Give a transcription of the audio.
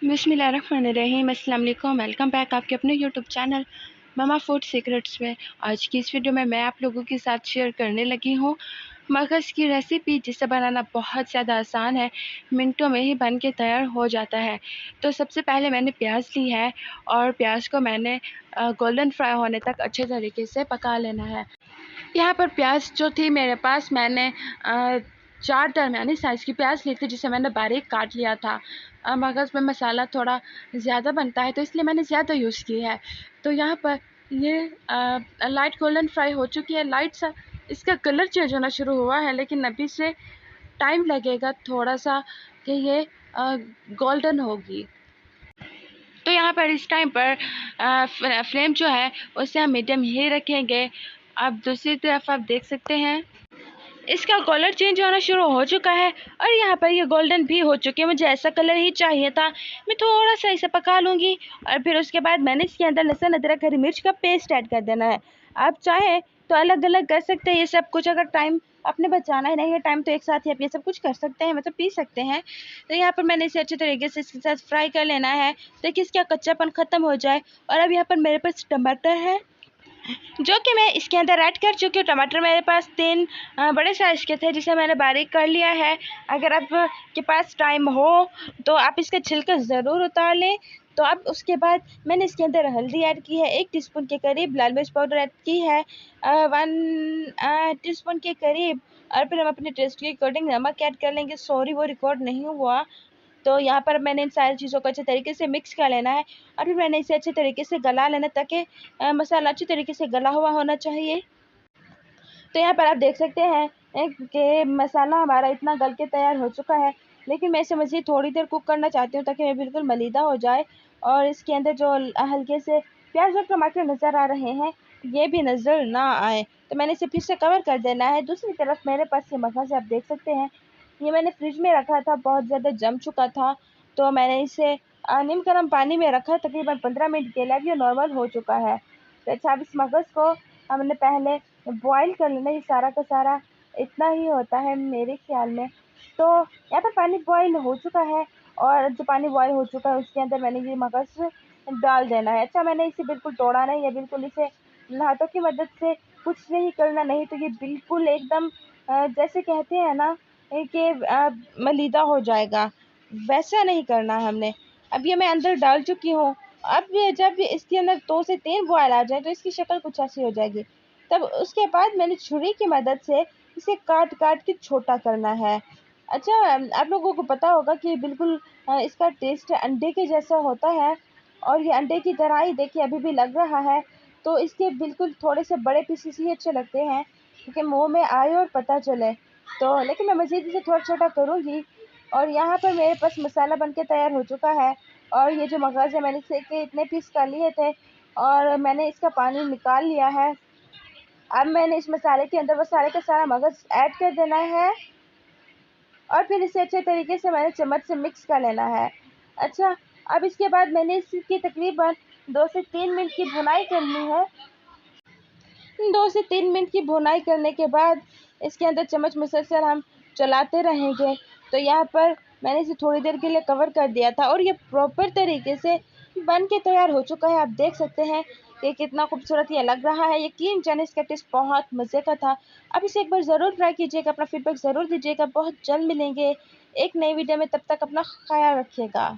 बिस्मिल्लाहिर्रहमानिर्रहीम, अस्सलाम वालेकुम। वेलकम बैक आपके अपने यूट्यूब चैनल मामा फूड सीक्रेट्स में। आज की इस वीडियो में मैं आप लोगों के साथ शेयर करने लगी हूँ मगज़ की रेसिपी, जिसे बनाना बहुत ज़्यादा आसान है, मिनटों में ही बन के तैयार हो जाता है। तो सबसे पहले मैंने प्याज ली है और प्याज को मैंने गोल्डन फ्राई होने तक अच्छे तरीके से पका लेना है। यहाँ पर प्याज जो थी मेरे पास, मैंने 4 दरमियानी साइज़ की प्याज ली थी, जिसे मैंने बारीक काट लिया था। मगज़ में मसाला थोड़ा ज़्यादा बनता है, तो इसलिए मैंने ज़्यादा यूज़ की है। तो यहाँ पर ये लाइट गोल्डन फ्राई हो चुकी है। लाइट सा इसका कलर चेंज होना शुरू हुआ है, लेकिन अभी से टाइम लगेगा थोड़ा सा कि ये गोल्डन होगी। तो यहाँ पर इस टाइम पर फ्लेम जो है उसे हम मीडियम ही रखेंगे। अब दूसरी तरफ आप देख सकते हैं इसका कलर चेंज होना शुरू हो चुका है और यहाँ पर ये गोल्डन भी हो चुके हैं। मुझे ऐसा कलर ही चाहिए था। मैं थोड़ा सा इसे पका लूँगी और फिर उसके बाद मैंने इसके अंदर लहसुन, अदरक, हरी मिर्च का पेस्ट ऐड कर देना है। आप चाहें तो अलग अलग कर सकते हैं ये सब कुछ। अगर टाइम आपने बचाना ही नहीं है टाइम, तो एक साथ ही आप ये सब कुछ कर सकते हैं, मतलब पी सकते हैं। तो यहाँ पर मैंने इसे अच्छे तरीके से इसके साथ फ्राई कर लेना है ताकि इसका कच्चापन ख़त्म हो जाए। और अब यहाँ पर मेरे पास टमाटर है जो कि मैं इसके अंदर ऐड कर चुकी हूँ। टमाटर मेरे पास 3 बड़े साइज़ के थे, जिसे मैंने बारीक कर लिया है। अगर आपके पास टाइम हो तो आप इसका छिलका ज़रूर उतार लें। तो अब उसके बाद मैंने इसके अंदर हल्दी ऐड की है, 1 टीस्पून के करीब लाल मिर्च पाउडर ऐड की है, 1 टीस्पून के करीब, और फिर हम अपने टेस्ट के अकॉर्डिंग नमक ऐड कर लेंगे। सॉरी, वो रिकॉर्ड नहीं हुआ। तो यहाँ पर मैंने इन सारी चीज़ों को अच्छे तरीके से मिक्स कर लेना है और फिर मैंने इसे अच्छे तरीके से गला लेना, ताकि मसाला अच्छी तरीके से गला हुआ होना चाहिए। तो यहाँ पर आप देख सकते हैं कि मसाला हमारा इतना गल के तैयार हो चुका है, लेकिन मैं इसे मज़ीद थोड़ी देर कुक करना चाहती हूँ ताकि ये बिल्कुल मलीदा हो जाए और इसके अंदर जो हल्के से प्याज और टमाटर नज़र आ रहे हैं ये भी नज़र ना आए। तो मैंने इसे फिर से कवर कर देना है। दूसरी तरफ मेरे पास ये मगज़ आप देख सकते हैं, ये मैंने फ्रिज में रखा था, बहुत ज़्यादा जम चुका था। तो मैंने इसे नीम गर्म पानी में रखा तकरीबन 15 मिनट के लिए। अब ये नॉर्मल हो चुका है। तो अच्छा, अब इस मगज़ को हमने पहले बॉयल कर लेना। ये सारा का सारा इतना ही होता है मेरे ख़्याल में। तो यहाँ पर पानी बॉयल हो चुका है और जो पानी बॉयल हो चुका है उसके अंदर मैंने ये मगज़ डाल देना है। अच्छा, मैंने इसे बिल्कुल तोड़ा नहीं है, बिल्कुल इसे हाथों की मदद से कुछ नहीं करना, नहीं तो ये बिल्कुल एकदम जैसे कहते हैं ना कि मलीदा हो जाएगा, वैसा नहीं करना है हमने। अब ये मैं अंदर डाल चुकी हूँ। अब ये जब इसके अंदर 2 से 3 बॉयल आ जाए तो इसकी शक्ल कुछ ऐसी हो जाएगी। तब उसके बाद मैंने छुरी की मदद से इसे काट-काट के छोटा करना है। अच्छा, आप लोगों को पता होगा कि बिल्कुल इसका टेस्ट अंडे के जैसा होता है और ये अंडे की तरह ही देखिए अभी भी लग रहा है। तो इसके बिल्कुल थोड़े से बड़े पीसेस ही अच्छे लगते हैं क्योंकि मुँह में आए और पता चले। तो लेकिन मैं मज़ीद इसे थोड़ा छोटा करूँगी। और यहाँ पर मेरे पास मसाला बन के तैयार हो चुका है और ये जो मगज़ है मैंने इसे के इतने पीस कर लिए थे और मैंने इसका पानी निकाल लिया है। अब मैंने इस मसाले के अंदर वो सारे का सारा मगज़ ऐड कर देना है और फिर इसे अच्छे तरीके से मैंने चम्मच से मिक्स कर लेना है। अच्छा, अब इसके बाद मैंने इसकी तकरीबन 2 से 3 मिनट की भुनाई करनी है। 2 से 3 मिनट की भुनाई करने के बाद इसके अंदर चम्मच मुसलसल हम चलाते रहेंगे। तो यहाँ पर मैंने इसे थोड़ी देर के लिए कवर कर दिया था और ये प्रॉपर तरीके से बन के तैयार हो चुका है। आप देख सकते हैं कि कितना खूबसूरत ये लग रहा है। यकीन जाने इसका टेस्ट बहुत मज़े का था। आप इसे एक बार ज़रूर ट्राई कीजिएगा, अपना फीडबैक ज़रूर दीजिएगा। बहुत जल्द मिलेंगे एक नई वीडियो में, तब तक अपना ख़्याल रखिएगा।